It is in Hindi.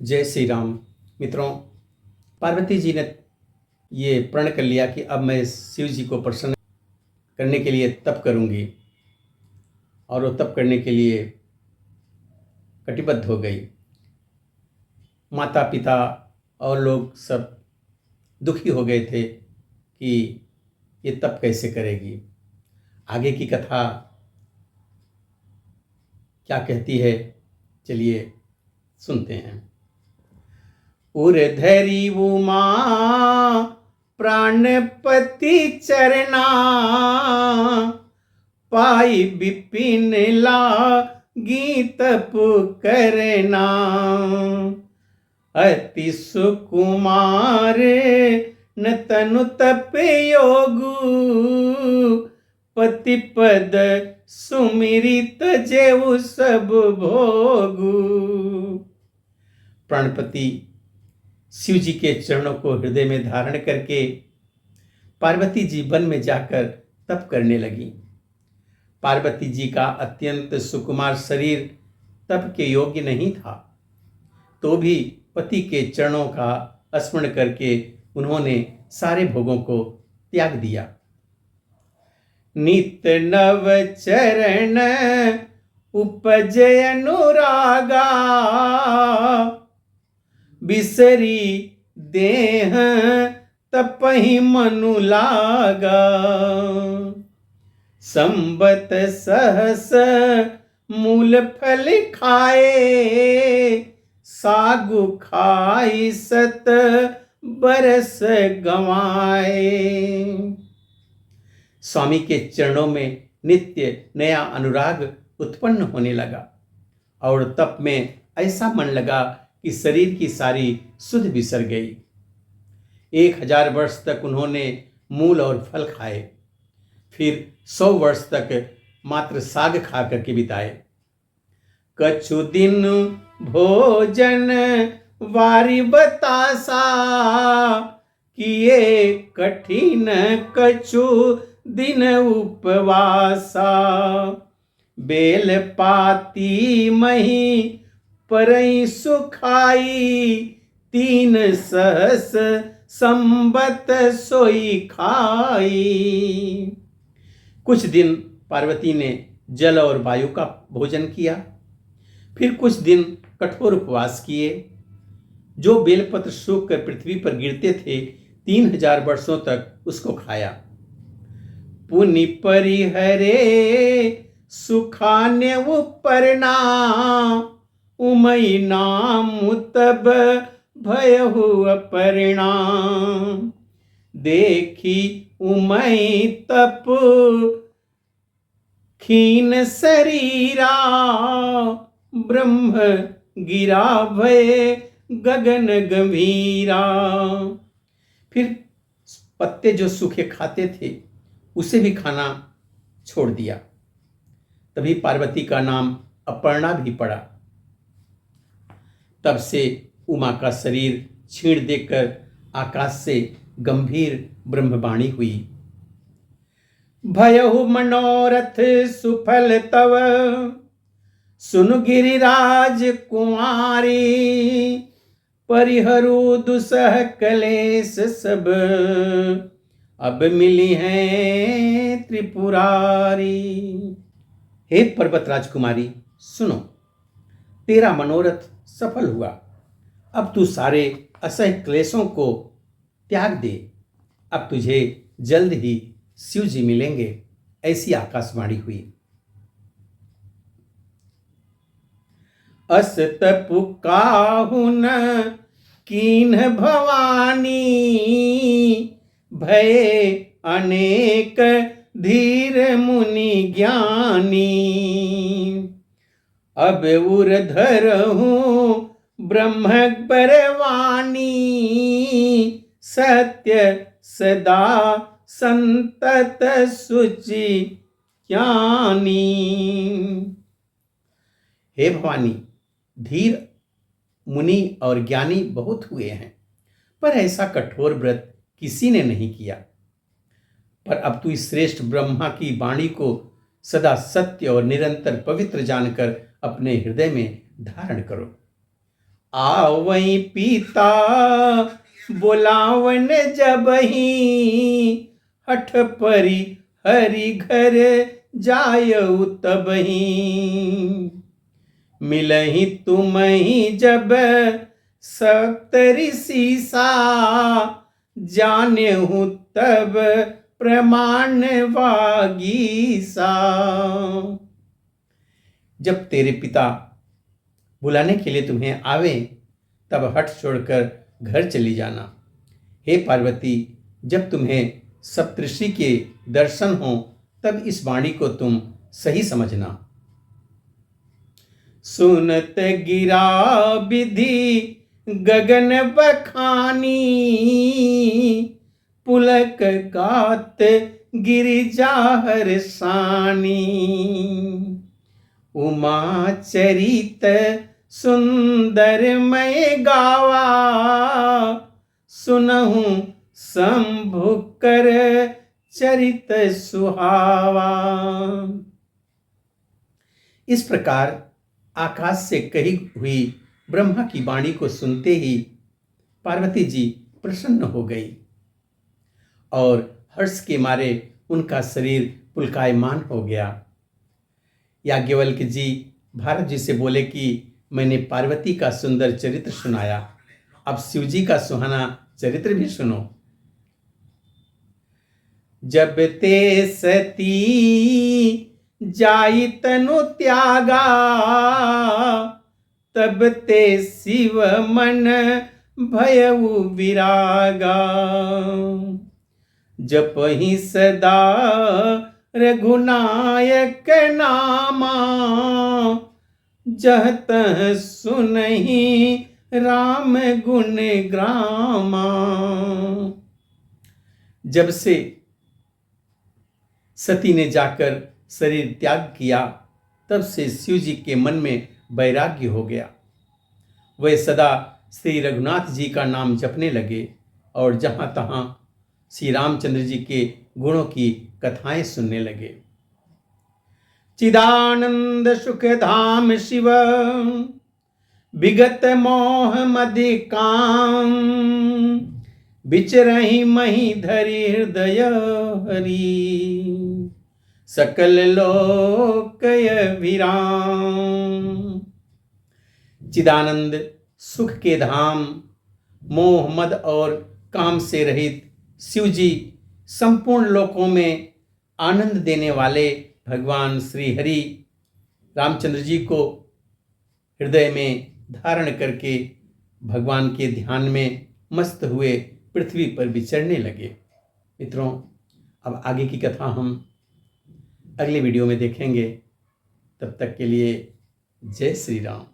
जय श्री राम। मित्रों, पार्वती जी ने ये प्रण कर लिया कि अब मैं शिव जी को प्रसन्न करने के लिए तप करूंगी, और वो तप करने के लिए कटिबद्ध हो गई। माता पिता और लोग सब दुखी हो गए थे कि ये तप कैसे करेगी। आगे की कथा क्या कहती है, चलिए सुनते हैं। उर्धरी उमा प्राणपति चरना, पाई विपिन लागी तप करना। अति सुकुमार न तनु तप योगु, पति पद सुमिरित जेऊ सब भोगु। प्राणपति शिव जी के चरणों को हृदय में धारण करके पार्वती जी वन में जाकर तप करने लगी। पार्वती जी का अत्यंत सुकुमार शरीर तप के योग्य नहीं था, तो भी पति के चरणों का स्मरण करके उन्होंने सारे भोगों को त्याग दिया। नित नव चरण उपजय अनुरागा, बिसरी देह तपहि मनु लागा। संबत सहस मूल फल खाए, सागु खाई सत बरस गवाए। स्वामी के चरणों में नित्य नया अनुराग उत्पन्न होने लगा, और तप में ऐसा मन लगा कि शरीर की सारी सुध बिसर गई। 1000 वर्ष तक उन्होंने मूल और फल खाए, फिर 100 वर्ष तक मात्र साग खा करके बिताए। कछु दिन भोजन वारी बतासा, किए कठिन कछु दिन उपवासा। बेल पाती मही परई सुखाई, 3 सहस संबत सोई खाई। कुछ दिन पार्वती ने जल और वायु का भोजन किया, फिर कुछ दिन कठोर उपवास किए। जो बेलपत्र सूख कर पृथ्वी पर गिरते थे, 3000 वर्षों तक उसको खाया। पुनि परिहरे सुखान्य उपरना, उमई नाम तब भयहु अपरिणा। देखी उमई तप खीन शरीरा, ब्रह्म गिरा भय गगन गंभीरा। फिर पत्ते जो सूखे खाते थे उसे भी खाना छोड़ दिया। तभी पार्वती का नाम अपर्णा भी पड़ा। तब से उमा का शरीर छीण देकर आकाश से गंभीर ब्रह्मवाणी हुई। भयहु मनोरथ सुफल तव, सुन गिरिराज कुमारी। परिहरु दुसह कलेश सब, अब मिली हैं त्रिपुरारी। हे पर्वत राजकुमारी, सुनो, तेरा मनोरथ सफल हुआ। अब तू सारे असह्य क्लेशों को त्याग दे। अब तुझे जल्द ही शिव जी मिलेंगे, ऐसी आकाशवाणी हुई। अस तपु काहु न कीन्ह भवानी, भय अनेक धीर मुनि ज्ञानी। अब उर्धर हूँ ब्रह्म बरवानी, सत्य सदा संतत सुचि ज्ञानी। हे भवानी, धीर मुनि और ज्ञानी बहुत हुए हैं, पर ऐसा कठोर व्रत किसी ने नहीं किया। पर अब तू इस श्रेष्ठ ब्रह्मा की वाणी को सदा सत्य और निरंतर पवित्र जानकर अपने हृदय में धारण करो। आवई पिता बुलावन जबही, हठ परी हरि घर जायऊ तबही। मिलही तुमही जब सप्तऋषि सीसा, जाने हूँ तब प्रमाण वागीसा। जब तेरे पिता बुलाने के लिए तुम्हें आवे, तब हट छोड़कर घर चली जाना। हे पार्वती, जब तुम्हें सप्तऋषि के दर्शन हो, तब इस वाणी को तुम सही समझना। सुनत गिरा विधि गगन बखानी, पुलक गात गिरिजा हर्षानी। उमा चरित सुंदरमय गावा, सुनहु शंभु कर चरित सुहावा। इस प्रकार आकाश से कही हुई ब्रह्मा की वाणी को सुनते ही पार्वती जी प्रसन्न हो गई और हर्ष के मारे उनका शरीर पुलकायमान हो गया। याज्ञवल्क्य जी भारत जी से बोले कि मैंने पार्वती का सुंदर चरित्र सुनाया, अब शिव जी का सुहाना चरित्र भी सुनो। जब ते सती जाई तनु त्यागा, तब ते शिव मन भयउ विरागा। जपहि सदा रघुनायक नामा, जह तह सुनहि राम गुण ग्रामा। जब से सती ने जाकर शरीर त्याग किया, तब से शिव जी के मन में वैराग्य हो गया। वे सदा श्री रघुनाथ जी का नाम जपने लगे और जहाँ तहाँ श्री रामचंद्र जी के गुणों की कथाएं सुनने लगे। चिदानंद सुख धाम शिव, विगत मोह मदि काम। बिचरहि मही धरि हृदय हरि, सकल लोकय विराम। चिदानंद सुख के धाम, मोह मद और काम से रहित शिव जी संपूर्ण लोकों में आनंद देने वाले भगवान श्री हरि रामचंद्र जी को हृदय में धारण करके भगवान के ध्यान में मस्त हुए पृथ्वी पर विचरने लगे। मित्रों, अब आगे की कथा हम अगले वीडियो में देखेंगे। तब तक के लिए जय श्री राम।